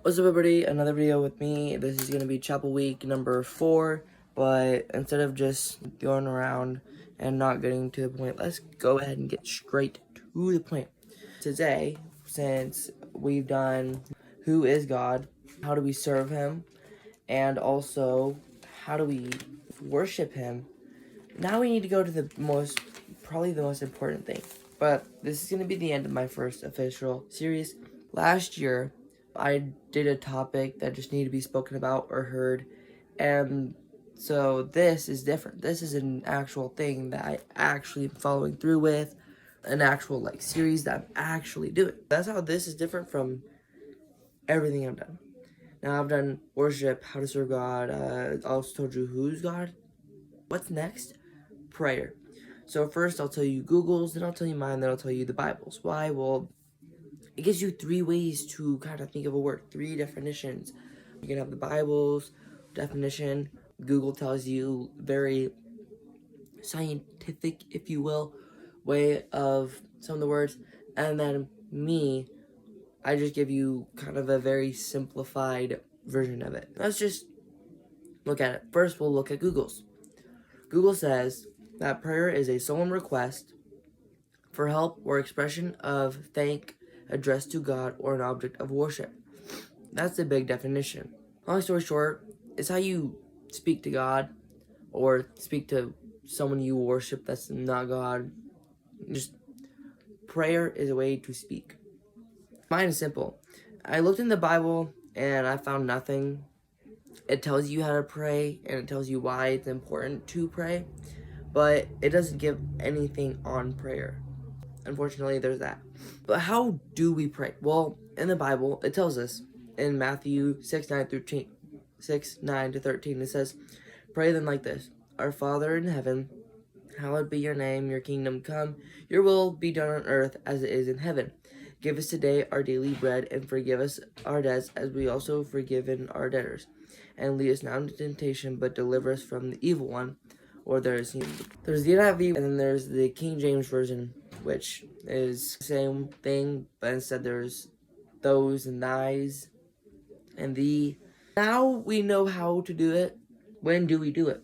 What's up, everybody? Another video with me. This is going to be Chapel Week number 4, but instead of just going around and not getting to the point, let's go ahead and get straight to the point. Today, since we've done who is God, how do we serve Him, and also how do we worship Him, now we need to go to probably the most important thing. But this is going to be the end of my first official series. Last year, I did a topic that just needed to be spoken about or heard, and so this is different. This is an actual thing that I actually am following through with, an actual series that I'm actually doing. That's how this is different from everything I've done. Now I've done worship, how to serve God. I also told you who's God. What's next? Prayer. So first I'll tell you Google's, then I'll tell you mine, then I'll tell you the Bible's. Why? Well, it gives you 3 ways to kind of think of a word, 3 definitions. You can have the Bible's definition. Google tells you very scientific, if you will, way of some of the words. And then me, I just give you kind of a very simplified version of it. Let's just look at it. First, we'll look at Google's. Google says that prayer is a solemn request for help or expression of thank addressed to God or an object of worship. That's the big definition. Long story short, it's how you speak to God or speak to someone you worship that's not God. Just prayer is a way to speak. Mine is simple. I looked in the Bible and I found nothing. It tells you how to pray and it tells you why it's important to pray, but it doesn't give anything on prayer. Unfortunately, there's that. But how do we pray? Well, in the Bible, it tells us in Matthew 6:9 to 13, it says, "Pray then like this: Our Father in heaven, hallowed be your name, your kingdom come, your will be done on earth as it is in heaven. Give us today our daily bread, and forgive us our debts as we also forgiven our debtors. And lead us not into temptation, but deliver us from the evil one." Or there's the NIV, and then there's the King James Version, which is the same thing, but instead there's those and thys and thee. Now we know how to do it. When do we do it?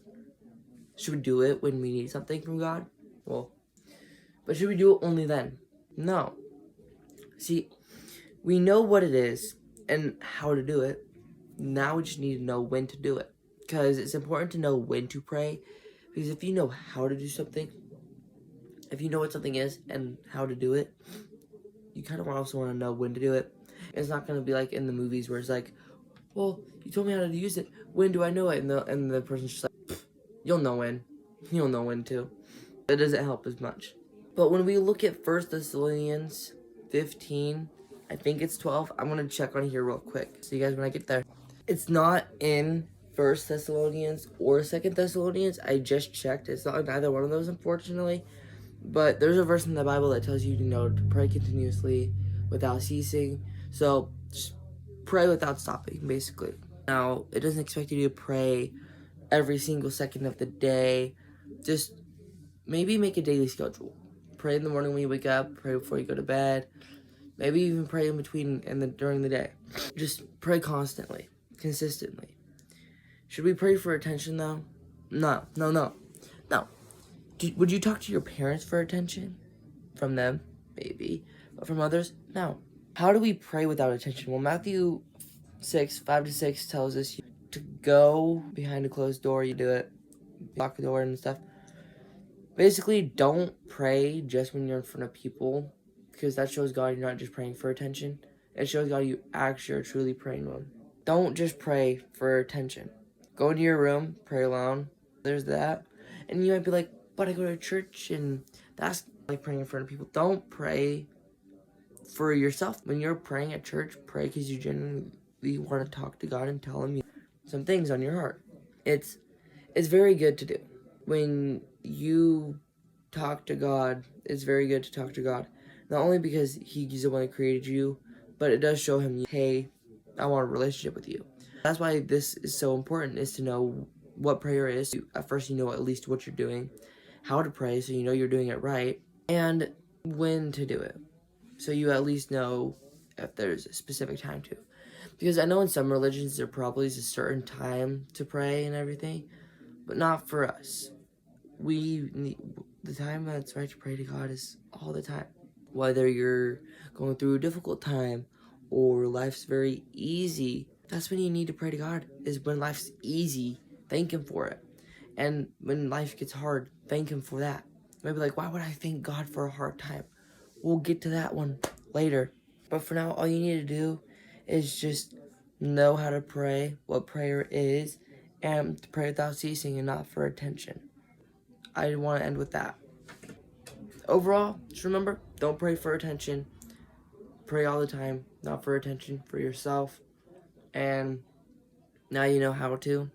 Should we do it when we need something from God? Well, but should we do it only then? No. See, we know what it is and how to do it. Now we just need to know when to do it. Because it's important to know when to pray. Because if you know how to do something, if you know what something is and how to do it, you kind of also want to know when to do it. It's not going to be like in the movies where it's like, well, you told me how to use it. When do I know it? And the person's just like, you'll know when. You'll know when to. It doesn't help as much. But when we look at 1 Thessalonians 15, I think it's 12. I'm going to check on here real quick. See you guys when I get there. It's not in 1 Thessalonians or 2 Thessalonians. I just checked. It's not in either one of those, unfortunately. But there's a verse in the Bible that tells you, to pray continuously without ceasing. So just pray without stopping, basically. Now, it doesn't expect you to pray every single second of the day. Just maybe make a daily schedule. Pray in the morning when you wake up. Pray before you go to bed. Maybe even pray in between and during the day. Just pray constantly, consistently. Should we pray for attention, though? No. Would you talk to your parents for attention? From them? Maybe. But from others? No. How do we pray without attention? Well, Matthew 5-6 tells us to go behind a closed door. You do it. Lock the door and stuff. Basically, don't pray just when you're in front of people, because that shows God you're not just praying for attention. It shows God you actually are truly praying to Him. Don't just pray for attention. Go into your room, pray alone. There's that. And you might be like, but I go to church and that's like praying in front of people. Don't pray for yourself. When you're praying at church, pray because you genuinely want to talk to God and tell Him some things on your heart. It's very good to do. When you talk to God, it's very good to talk to God. Not only because He's the one that created you, but it does show Him, hey, I want a relationship with you. That's why this is so important, is to know what prayer is. At first, you know at least what you're doing, how to pray, so you know you're doing it right, and when to do it, so you at least know if there's a specific time to. Because I know in some religions there probably is a certain time to pray and everything, but not for us. We need, the time that's right to pray to God is all the time. Whether you're going through a difficult time or life's very easy, that's when you need to pray to God, is when life's easy. Thank Him for it. And when life gets hard, thank Him for that. Maybe like, why would I thank God for a hard time? We'll get to that one later. But for now, all you need to do is just know how to pray, what prayer is, and to pray without ceasing and not for attention. I want to end with that. Overall, just remember, don't pray for attention. Pray all the time, not for attention, for yourself. And now you know how to.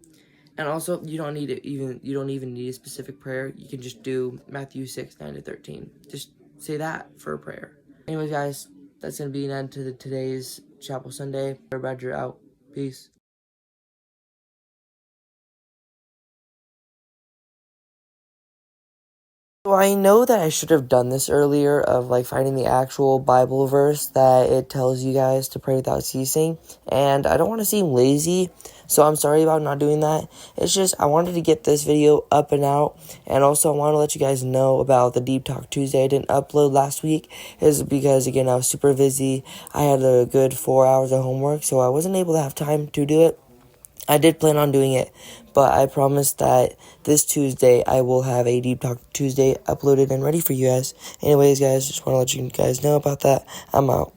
And also, you don't even need a specific prayer. You can just do Matthew 6:9-13. Just say that for a prayer. Anyways, guys, that's going to be an end to today's Chapel Sunday. Badger out. Peace. So I know that I should have done this earlier of like finding the actual Bible verse that it tells you guys to pray without ceasing, and I don't want to seem lazy, so I'm sorry about not doing that. It's just I wanted to get this video up and out, and also I want to let you guys know about the Deep Talk Tuesday I didn't upload last week is because again I was super busy. I had a good 4 hours of homework, so I wasn't able to have time to do it. I did plan on doing it, but I promise that this Tuesday I will have a Deep Talk Tuesday uploaded and ready for you guys. Anyways, guys, just want to let you guys know about that. I'm out.